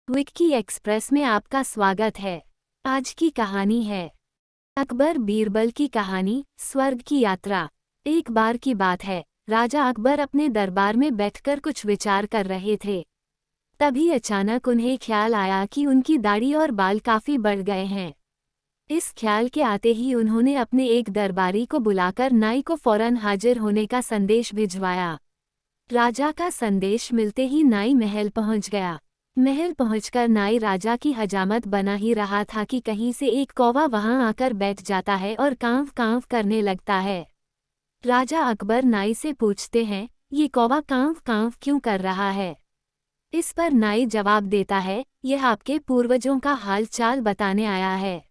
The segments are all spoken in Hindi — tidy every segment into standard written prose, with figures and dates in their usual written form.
विक्की एक्सप्रेस में आपका स्वागत है। आज की कहानी है अकबर बीरबल की कहानी, स्वर्ग की यात्रा। एक बार की बात है, राजा अकबर अपने दरबार में बैठकर कुछ विचार कर रहे थे। तभी अचानक उन्हें ख्याल आया कि उनकी दाढ़ी और बाल काफी बढ़ गए हैं। इस ख्याल के आते ही उन्होंने अपने एक दरबारी को बुलाकर नाई को फौरन हाजिर होने का संदेश भिजवाया। राजा का संदेश मिलते ही नाई महल पहुंच गया। महल पहुंचकर नाई राजा की हजामत बना ही रहा था कि कहीं से एक कौवा वहां आकर बैठ जाता है और कांव कांव करने लगता है। राजा अकबर नाई से पूछते हैं, ये कौवा कांव कांव क्यों कर रहा है? इस पर नाई जवाब देता है, यह आपके पूर्वजों का हाल चाल बताने आया है।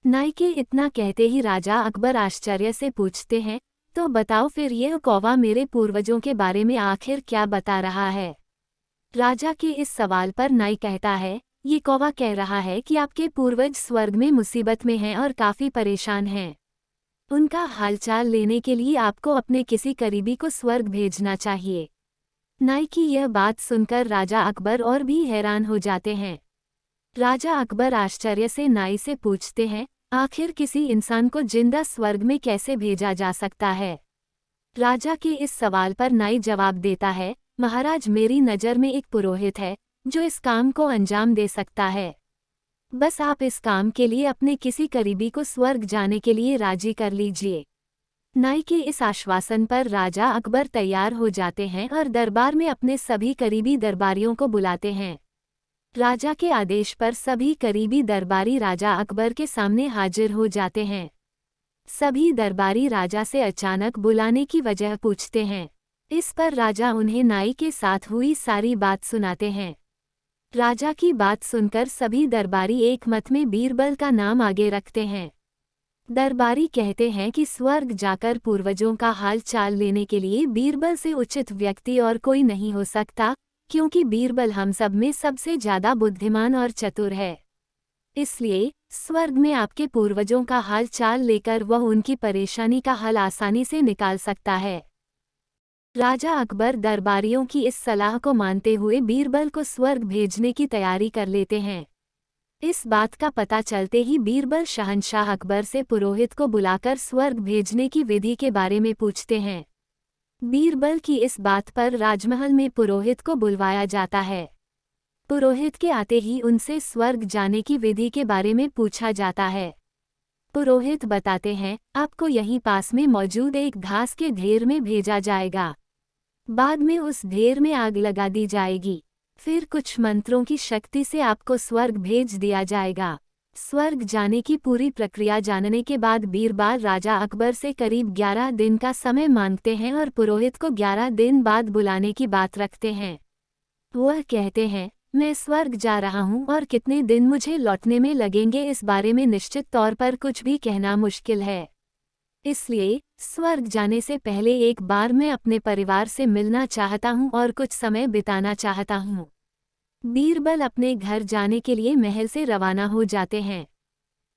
नाई के इतना कहते ही राजा अकबर आश्चर्य से पूछते हैं, तो बताओ फिर यह कौवा मेरे पूर्वजों के बारे में आखिर क्या बता रहा है? राजा के इस सवाल पर नाई कहता है, ये कौवा कह रहा है कि आपके पूर्वज स्वर्ग में मुसीबत में हैं और काफी परेशान हैं। उनका हालचाल लेने के लिए आपको अपने किसी करीबी को स्वर्ग भेजना चाहिए। नाई की यह बात सुनकर राजा अकबर और भी हैरान हो जाते हैं। राजा अकबर आश्चर्य से नाई से पूछते हैं, आखिर किसी इंसान को जिंदा स्वर्ग में कैसे भेजा जा सकता है? राजा के इस सवाल पर नाई जवाब देता है, महाराज, मेरी नज़र में एक पुरोहित है जो इस काम को अंजाम दे सकता है। बस आप इस काम के लिए अपने किसी करीबी को स्वर्ग जाने के लिए राजी कर लीजिए। नाई के इस आश्वासन पर राजा अकबर तैयार हो जाते हैं और दरबार में अपने सभी करीबी दरबारियों को बुलाते हैं। राजा के आदेश पर सभी करीबी दरबारी राजा अकबर के सामने हाजिर हो जाते हैं। सभी दरबारी राजा से अचानक बुलाने की वजह पूछते हैं। इस पर राजा उन्हें नाई के साथ हुई सारी बात सुनाते हैं। राजा की बात सुनकर सभी दरबारी एक मत में बीरबल का नाम आगे रखते हैं। दरबारी कहते हैं कि स्वर्ग जाकर पूर्वजों का हाल चाल लेने के लिए बीरबल से उचित व्यक्ति और कोई नहीं हो सकता, क्योंकि बीरबल हम सब में सबसे ज्यादा बुद्धिमान और चतुर है। इसलिए स्वर्ग में आपके पूर्वजों का हाल चाल लेकर वह उनकी परेशानी का हल आसानी से निकाल सकता है। राजा अकबर दरबारियों की इस सलाह को मानते हुए बीरबल को स्वर्ग भेजने की तैयारी कर लेते हैं। इस बात का पता चलते ही बीरबल शहंशाह अकबर से पुरोहित को बुलाकर स्वर्ग भेजने की विधि के बारे में पूछते हैं। बीरबल की इस बात पर राजमहल में पुरोहित को बुलवाया जाता है। पुरोहित के आते ही उनसे स्वर्ग जाने की विधि के बारे में पूछा जाता है। पुरोहित बताते हैं, आपको यहीं पास में मौजूद एक घास के ढेर में भेजा जाएगा। बाद में उस ढेर में आग लगा दी जाएगी। फिर कुछ मंत्रों की शक्ति से आपको स्वर्ग भेज दिया जाएगा। स्वर्ग जाने की पूरी प्रक्रिया जानने के बाद बीरबल राजा अकबर से करीब 11 दिन का समय मांगते हैं और पुरोहित को 11 दिन बाद बुलाने की बात रखते हैं। वह कहते हैं, मैं स्वर्ग जा रहा हूँ और कितने दिन मुझे लौटने में लगेंगे इस बारे में निश्चित तौर पर कुछ भी कहना मुश्किल है। इसलिए स्वर्ग जाने से पहले एक बार मैं अपने परिवार से मिलना चाहता हूँ और कुछ समय बिताना चाहता हूँ। बीरबल अपने घर जाने के लिए महल से रवाना हो जाते हैं।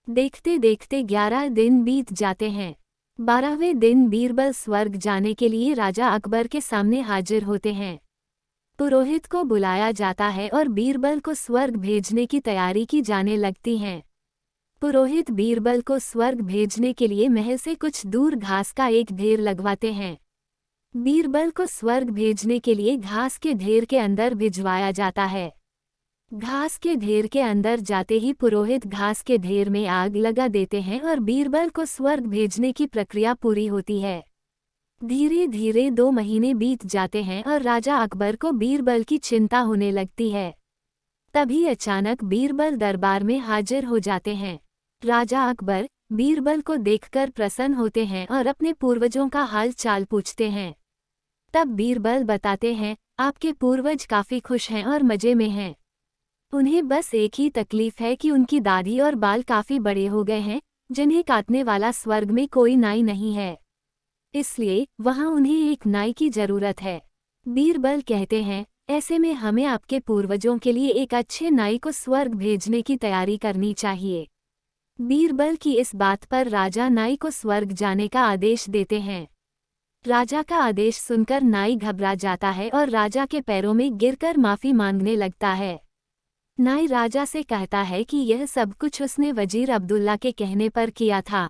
देखते देखते 11 दिन बीत जाते हैं। 12वें दिन बीरबल स्वर्ग जाने के लिए राजा अकबर के सामने हाजिर होते हैं। पुरोहित को बुलाया जाता है और बीरबल को स्वर्ग भेजने की तैयारी की जाने लगती है। पुरोहित बीरबल को स्वर्ग भेजने के लिए महल से कुछ दूर घास का एक ढेर लगवाते हैं। बीरबल को स्वर्ग भेजने के लिए घास के ढेर के अंदर भिजवाया जाता है। घास के ढेर के अंदर जाते ही पुरोहित घास के ढेर में आग लगा देते हैं और बीरबल को स्वर्ग भेजने की प्रक्रिया पूरी होती है। धीरे धीरे 2 महीने बीत जाते हैं और राजा अकबर को बीरबल की चिंता होने लगती है। तभी अचानक बीरबल दरबार में हाजिर हो जाते हैं। राजा अकबर बीरबल को देखकर प्रसन्न होते हैं और अपने पूर्वजों का हाल चाल पूछते हैं। तब बीरबल बताते हैं, आपके पूर्वज काफी खुश हैं और मजे में हैं। उन्हें बस एक ही तकलीफ है कि उनकी दाढ़ी और बाल काफी बड़े हो गए हैं, जिन्हें काटने वाला स्वर्ग में कोई नाई नहीं है। इसलिए वहां उन्हें एक नाई की जरूरत है। बीरबल कहते हैं, ऐसे में हमें आपके पूर्वजों के लिए एक अच्छे नाई को स्वर्ग भेजने की तैयारी करनी चाहिए। बीरबल की इस बात पर राजा नाई को स्वर्ग जाने का आदेश देते हैं। राजा का आदेश सुनकर नाई घबरा जाता है और राजा के पैरों में गिरकर माफी मांगने लगता है। नाई राजा से कहता है कि यह सब कुछ उसने वजीर अब्दुल्ला के कहने पर किया था।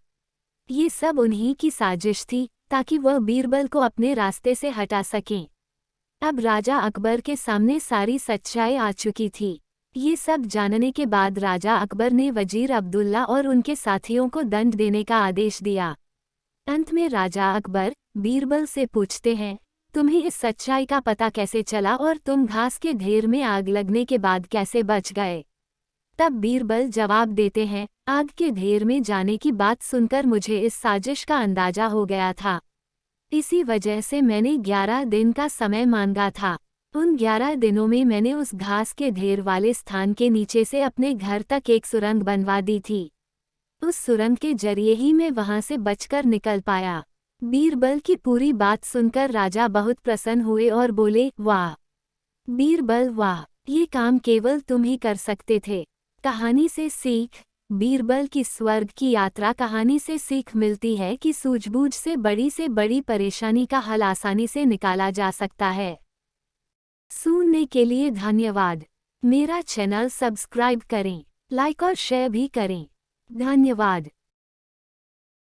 ये सब उन्हीं की साजिश थी ताकि वह बीरबल को अपने रास्ते से हटा सकें। अब राजा अकबर के सामने सारी सच्चाई आ चुकी थी। ये सब जानने के बाद राजा अकबर ने वजीर अब्दुल्ला और उनके साथियों को दंड देने का आदेश दिया। अंत में राजा अकबर बीरबल से पूछते हैं, तुम्हें इस सच्चाई का पता कैसे चला और तुम घास के ढेर में आग लगने के बाद कैसे बच गए? तब बीरबल जवाब देते हैं, आग के ढेर में जाने की बात सुनकर मुझे इस साजिश का अंदाजा हो गया था। इसी वजह से मैंने 11 दिन का समय मांगा था। उन 11 दिनों में मैंने उस घास के ढेर वाले स्थान के नीचे से अपने घर तक एक सुरंग बनवा दी थी। उस सुरंग के जरिए ही मैं वहां से बचकर निकल पाया। बीरबल की पूरी बात सुनकर राजा बहुत प्रसन्न हुए और बोले, वाह बीरबल वाह, ये काम केवल तुम ही कर सकते थे। कहानी से सीख। बीरबल की स्वर्ग की यात्रा कहानी से सीख मिलती है कि सूझबूझ से बड़ी परेशानी का हल आसानी से निकाला जा सकता है। सुनने के लिए धन्यवाद। मेरा चैनल सब्सक्राइब करें, लाइक और शेयर भी करें। धन्यवाद।